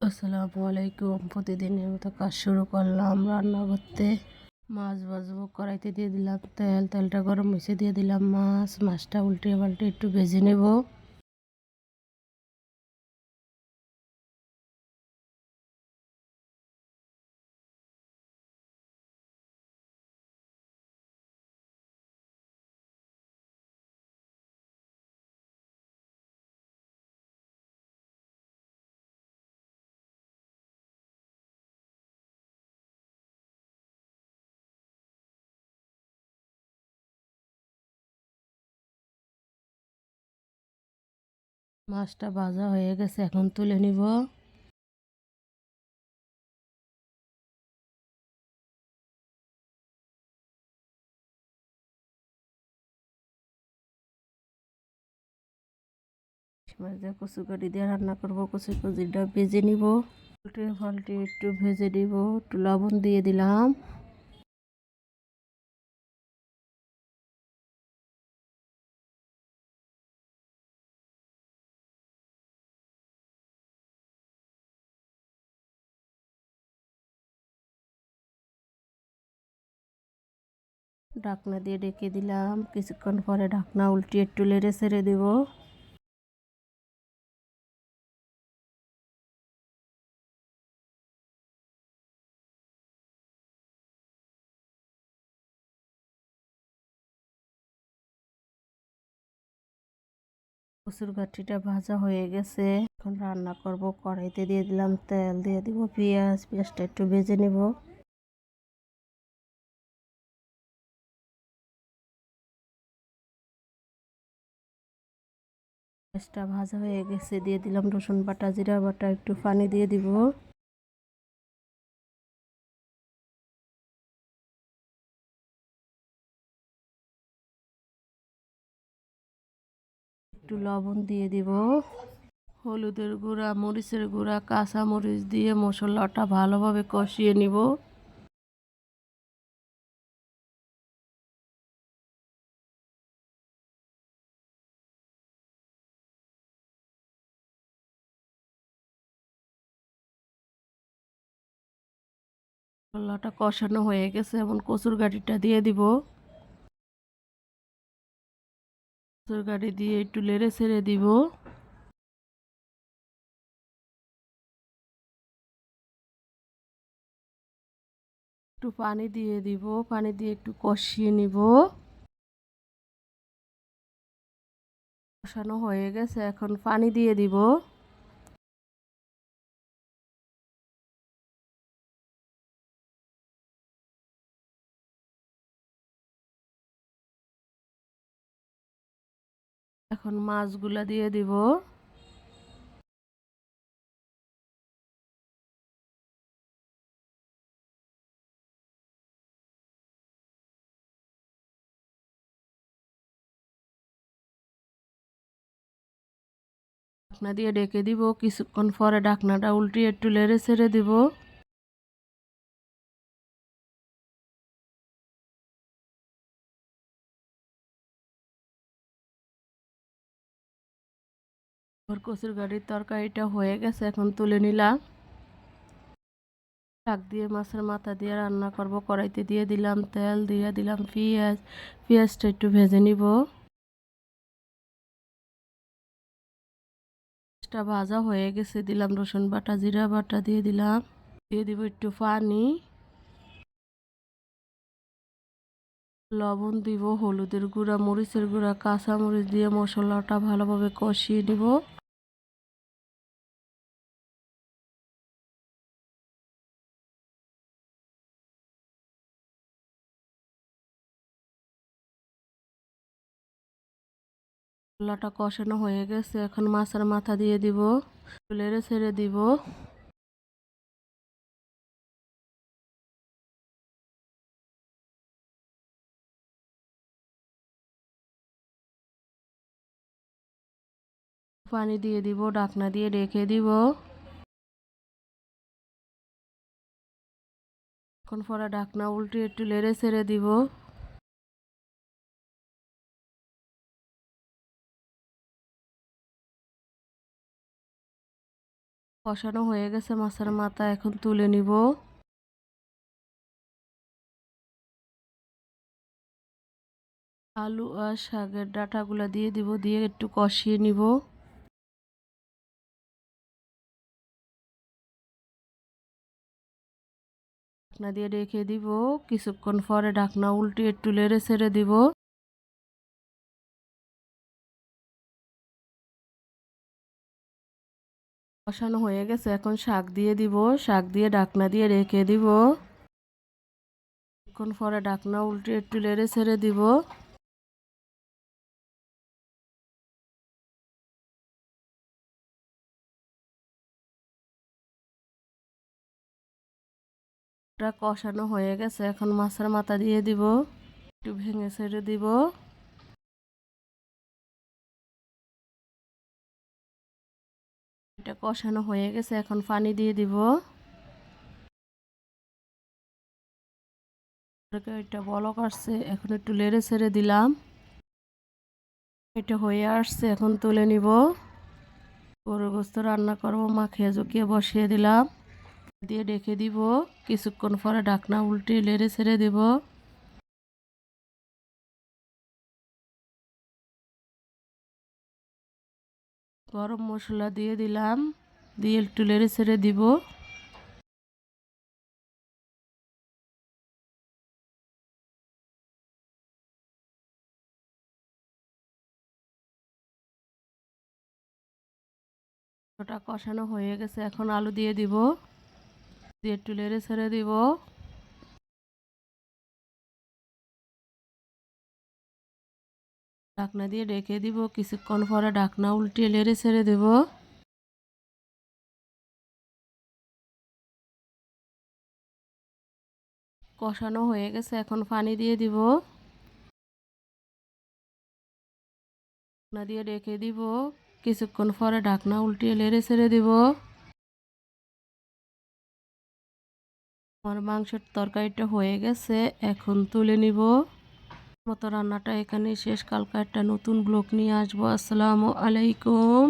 আসসালামু আলাইকুম। প্রতিদিনের মতো কাজ শুরু করলাম রান্না করতে। মাছ ভাজবো, কড়াইতে দিয়ে দিলাম তেলটা গরম হয়েছে, দিয়ে দিলাম মাছটা উল্টে পাল্টে একটু ভেজে নেব। মাছটা ভাজা হয়ে গেছে, এখন তুলে নিব। মাছ দিয়ে কচু কাটি দিয়ে রান্না করবো। কচুটা ভেজে নিব, উল্টে পাল্টে একটু ভেজে নিব। একটু লবণ দিয়ে দিলাম। ঢাকনা দিয়ে ঢেকে দিলাম। কিছুক্ষণ পরে ঢাকনা উল্টিয়ে একটু নেড়ে ছেড়ে দেব। কচুর গাঠিটা ভাজা হয়ে গেছে, এখন রান্না করব। কড়াইতে দিয়ে দিলাম তেল, দিয়ে দিব পেঁয়াজটা একটু ভেজে নেব। পেঁয়াজটা ভাজা হয়ে গেছে, দিয়ে দিলাম রসুন বাটা, জিরা বাটা, একটু পানি দিয়ে দিব। একটু লবণ দিয়ে দিব। হলুদের গুঁড়া, মরিচের গুঁড়া, কাঁচা মরিচ দিয়ে মশলাটা ভালোভাবে কষিয়ে নিব। মশলাটা কষানো হয়ে গেছে, এখন কচুর গাঠিটা দিয়ে দিব। কচুর গাঠি দিয়ে একটু নেড়ে ছেড়ে দিব। একটু পানি দিয়ে দিব, পানি দিয়ে একটু কষিয়ে নিব। কষানো হয়ে গেছে, এখন পানি দিয়ে দিব। এখন মাছগুলা দিয়ে দিব। ঢাকনা দিয়ে ঢেকে দিব। কিছুক্ষণ পরে ঢাকনাটা উল্টিয়ে একটু নেড়ে ছেড়ে দিব। কচুর গাঠির তরকারিটা হয়ে গেছে, এখন তুলে নিলাম। শাক দিয়ে মাছের মাথা দিয়ে রান্না করব। কড়াইতে দিয়ে দিলাম তেল, দিয়ে দিলাম পেঁয়াজটা একটু ভেজে নিব। পেঁয়াজটা ভাজা হয়ে গেছে, দিলাম রসুন বাটা, জিরা বাটা, দিয়ে দিলাম। দিয়ে দিব একটু পানি, লবণ দিব, হলুদের গুঁড়া, মরিচের গুঁড়া, কাঁচা মরিচ দিয়ে মশলাটা ভালোভাবে কষিয়ে নিব। মশলাটা কষানো হয়ে গেছে, এখন মাছের মাথা দিয়ে দিব। নেড়ে ছেড়ে দিব। পানি দিয়ে দিব, ঢাকনা দিয়ে রেখে দিব। এখন পরে ঢাকনা উল্টে একটু নেড়ে ছেড়ে দিব। কষানো হয়ে গেছে মাছের মাথা, এখন তুলে নিব। আলু আর শাকের ডাঁটাগুলো দিয়ে দিব, দিয়ে একটু কষিয়ে নিব। ঢাকনা দিয়ে রেখে দিব, কিছুক্ষণ পরে ঢাকনা উল্টে একটু নেড়ে ছেড়ে দিব। কষানো হয়ে গেছে, এখন শাক দিয়ে দিব, শাক দিয়ে ঢাকনা দিয়ে রেখে দিব। কিছুক্ষণ পরে ঢাকনা উল্টে একটু নেড়ে ছেড়ে দিব। এটা কষানো হয়ে গেছে, এখন মাছের মাথা দিয়ে দিব, একটু ভেঙে ছেড়ে দিব। এটা কষানো হয়ে গেছে, এখন পানি দিয়ে দিব। এটা বলক আসছে, এখন একটু নেড়ে ছেড়ে দিলাম। এটা হয়ে আসছে, এখন তুলে নিব। গরুর গোস্ত রান্না করবো, মাখিয়ে জুকিয়ে বসিয়ে দিলাম, দিয়ে রেখে দিব। কিছুক্ষণ পরে ঢাকনা উল্টে নেড়ে ছেড়ে দিব। গরম মশলা দিয়ে দিলাম, দিয়ে একটু নেড়ে ছেড়ে দিব। ওটা কষানো হয়ে গেছে, এখন আলু দিয়ে দিব, দিয়ে একটু নেড়ে ছেড়ে দিব। ঢাকনা দিয়ে রেখে দিব, কিছুক্ষণ পরে ঢাকনা উল্টিয়ে নেড়ে ছেড়ে দেব। কষানো হয়ে গেছে, এখন পানি দিয়ে দিব। ঢাকনা দিয়ে রেখে দিব, কিছুক্ষণ পরে ঢাকনা উল্টিয়ে নেড়ে ছেড়ে দিব। আমার মাংসের তরকারিটা হয়ে গেছে, এখন তুলে নিব। মতো রান্নাটা এখানে শেষ, কালকে একটা নতুন ব্লগ নিয়ে আসবো। আসসালামু আলাইকুম।